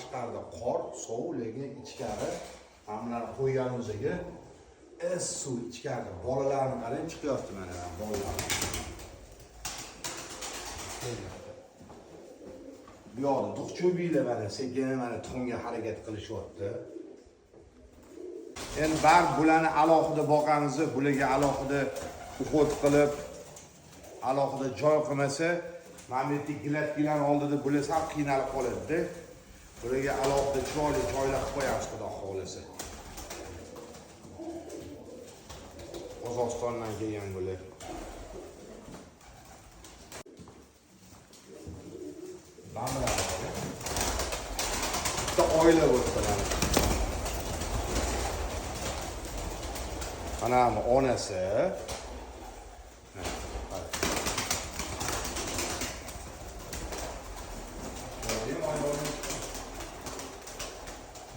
tashqarida qor, sovuq, lekin ichkari hamlar qo'ygan o'ziga suv ichkarida. Bolalarni qarang chiqyapti mana bolalar. Bu yoqda duqcho'biylar mana sekin mana tuxumga harakat qilishyapti. Endi bar bularni alohida boqamiz, bularga alohida uxot qilib, alohida joy qilmasa, mana bu yerda gilatgilar oldida bular sal qiynalib qoladi-da. Bularga alohida chiroyli joylar qo'yamiz, xudo xolisa. Qozog'istondan kelgan bular. Bitta oila bo'lsa mana onasi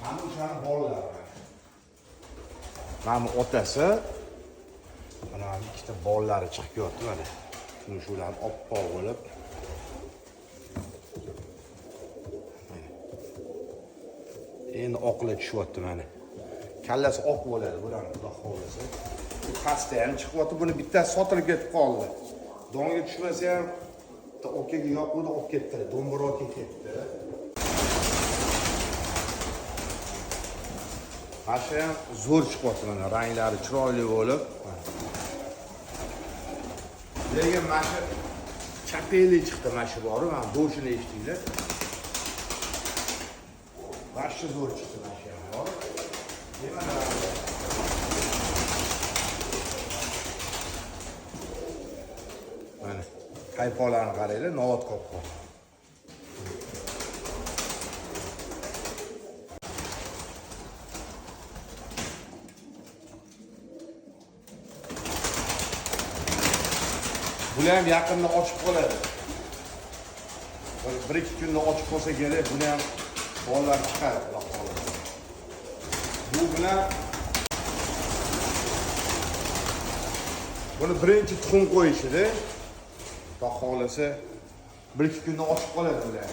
mana o'shaning bolalari. Mana otasi mana ikkita bolalari chiqyapti mana. Shuni shular oppoq bo'lib. Endi oqilib tushyapti mana. Kallasi oq bo'ladi bularni xudo xolasa. Bu pastda ham chiqyapti, buni bittasi sotilib ketib qoldi. Donga tushmasa ham bitta okaga yoquvdi, olib ketdi. Do'mbira ketdi. Mana ham zo'r chiqyapti mana, ranglari chiroyli bo'lib. Lekin mana shu chapeli chiqdi, mana shu bor, mana bo'shini eshitdinglar. Başka zor çıktı aşağı var. Değil mi? Mana haypolarni qaranglar, novat qopqon. Bular ham yaqinda ochib qoladi. Bir ikki kunda ochib qolsa kerak, buni ham bolalar chiqadi. Bu bilan buni birinchi tuxum qo'yishida, xudo xolasa bir ikki kunda ochib qoladi bular.